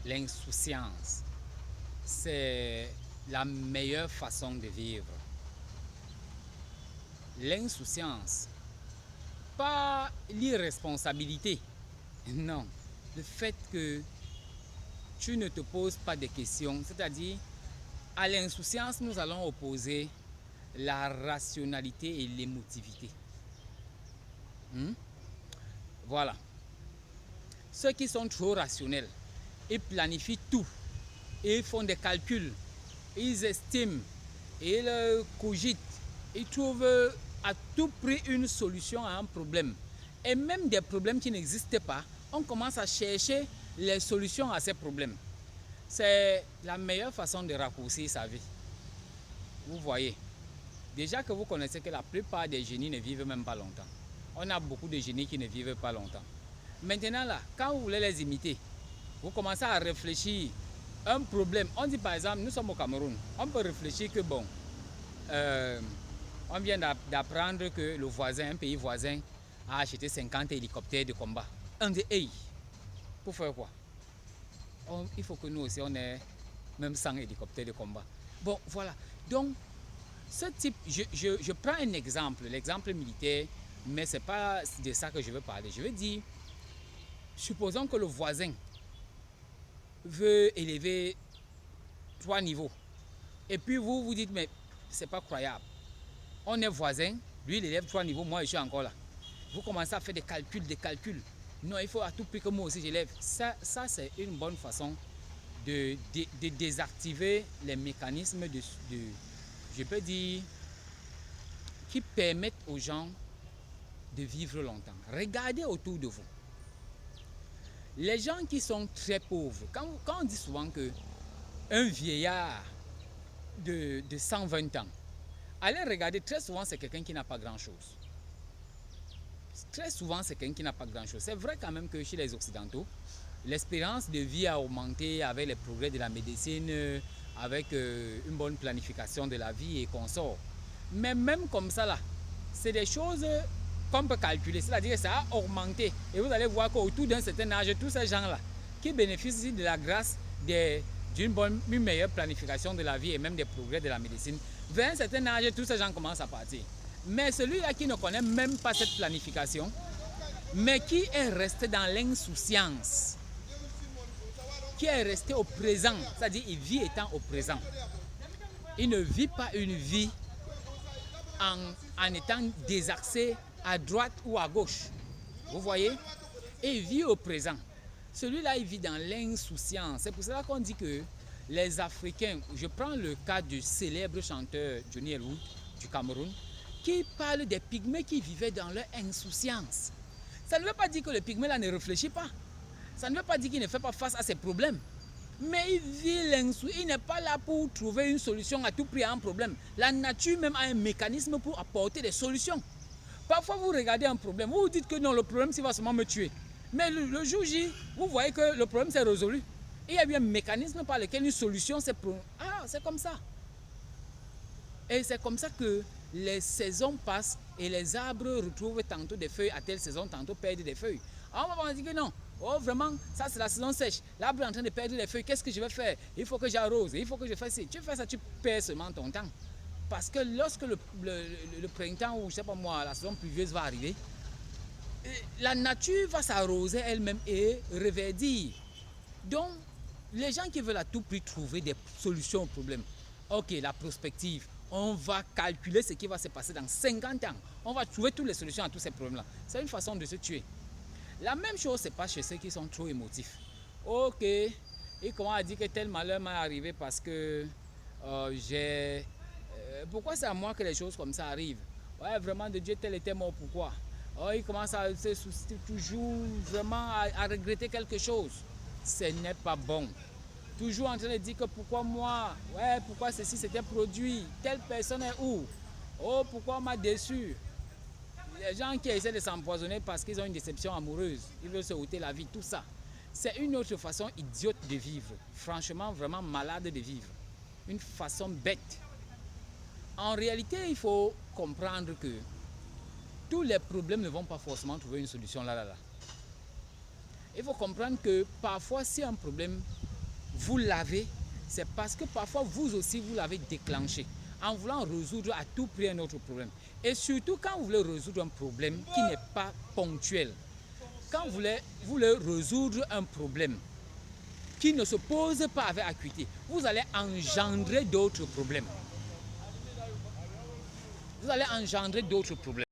l'insouciance, c'est la meilleure façon de vivre. L'insouciance, pas l'irresponsabilité, non, le fait que tu ne te poses pas de questions, c'est-à-dire à l'insouciance, nous allons opposer la rationalité et l'émotivité. Voilà. Ceux qui sont trop rationnels, ils planifient tout, ils font des calculs, ils estiment, ils cogitent, ils trouvent à tout prix une solution à un problème. Et même des problèmes qui n'existent pas, on commence à chercher les solutions à ces problèmes. C'est la meilleure façon de raccourcir sa vie. Vous voyez, déjà que vous connaissez que la plupart des génies ne vivent même pas longtemps. On a beaucoup de génies qui ne vivent pas longtemps. Maintenant là, quand vous voulez les imiter, vous commencez à réfléchir un problème. On dit par exemple, nous sommes au Cameroun, on peut réfléchir que bon, on vient d'apprendre que le voisin, un pays voisin, a acheté 50 hélicoptères de combat. On dit, hey, pour faire quoi? Il faut que nous aussi, on ait même 100 hélicoptères de combat. Bon, voilà. Donc, ce type, je prends un exemple, l'exemple militaire, mais ce n'est pas de ça que je veux parler. Je veux dire, supposons que le voisin veut élever 3 niveaux. Et puis vous vous dites, mais c'est pas croyable. On est voisin, lui il élève 3 niveaux, moi je suis encore là. Vous commencez à faire des calculs. Non, il faut à tout prix que moi aussi j'élève. Ça c'est une bonne façon de désactiver les mécanismes je peux dire, qui permettent aux gens de vivre longtemps. Regardez autour de vous. Les gens qui sont très pauvres, quand on dit souvent que un vieillard de 120 ans, allez regarder, très souvent c'est quelqu'un qui n'a pas grand-chose. Très souvent c'est quelqu'un qui n'a pas grand-chose. C'est vrai quand même que chez les Occidentaux, l'espérance de vie a augmenté avec les progrès de la médecine, avec une bonne planification de la vie et consorts. Mais même comme ça là, c'est des choses qu'on peut calculer, c'est-à-dire que ça a augmenté. Et vous allez voir qu'autour d'un certain âge, tous ces gens-là qui bénéficient de la grâce d'une meilleure planification de la vie et même des progrès de la médecine, vers un certain âge, tous ces gens commencent à partir. Mais celui-là qui ne connaît même pas cette planification, mais qui est resté dans l'insouciance, qui est resté au présent, c'est-à-dire il vit étant au présent. Il ne vit pas une vie en étant désaxé à droite ou à gauche. Vous voyez? Et il vit au présent. Celui-là, il vit dans l'insouciance. C'est pour cela qu'on dit que les Africains, je prends le cas du célèbre chanteur Johnny Elwood du Cameroun, qui parle des pygmées qui vivaient dans leur insouciance. Ça ne veut pas dire que le pygmée là ne réfléchit pas. Ça ne veut pas dire qu'il ne fait pas face à ses problèmes. Mais il vit l'insouciance. Il n'est pas là pour trouver une solution à tout prix à un problème. La nature même a un mécanisme pour apporter des solutions. Parfois, vous regardez un problème, vous vous dites que non, le problème, il va seulement me tuer. Mais le jour J, vous voyez que le problème s'est résolu. Il y a eu un mécanisme par lequel une solution s'est... Ah, c'est comme ça. Et c'est comme ça que les saisons passent et les arbres retrouvent tantôt des feuilles à telle saison, tantôt perdent des feuilles. Alors on va dire que non, oh vraiment, ça c'est la saison sèche. L'arbre est en train de perdre des feuilles, qu'est-ce que je vais faire? Il faut que j'arrose, il faut que je fasse ça. Tu fais ça, tu perds seulement ton temps. Parce que lorsque le printemps ou je sais pas moi, la saison pluvieuse va arriver, la nature va s'arroser elle-même et reverdir. Donc, les gens qui veulent à tout prix trouver des solutions aux problèmes, ok, la prospective, on va calculer ce qui va se passer dans 50 ans. On va trouver toutes les solutions à tous ces problèmes-là. C'est une façon de se tuer. La même chose se passe chez ceux qui sont trop émotifs. Ok, et comment on dit que tel malheur m'est arrivé parce que pourquoi c'est à moi que les choses comme ça arrivent? Ouais, vraiment, de Dieu, tel était mort, pourquoi? Oh, il commence à se soucier toujours vraiment à regretter quelque chose. Ce n'est pas bon. Toujours en train de dire que pourquoi moi? Ouais, pourquoi ceci s'était produit? Telle personne est où? Oh, pourquoi on m'a déçu? Les gens qui essaient de s'empoisonner parce qu'ils ont une déception amoureuse, ils veulent se ôter la vie, tout ça. C'est une autre façon idiote de vivre. Franchement, vraiment malade de vivre. Une façon bête. En réalité, il faut comprendre que tous les problèmes ne vont pas forcément trouver une solution là. Il faut comprendre que parfois, si un problème vous l'avez, c'est parce que parfois vous aussi vous l'avez déclenché en voulant résoudre à tout prix un autre problème. Et surtout quand vous voulez résoudre un problème qui n'est pas ponctuel, quand vous voulez résoudre un problème qui ne se pose pas avec acuité, vous allez engendrer d'autres problèmes. Vous allez engendrer d'autres problèmes.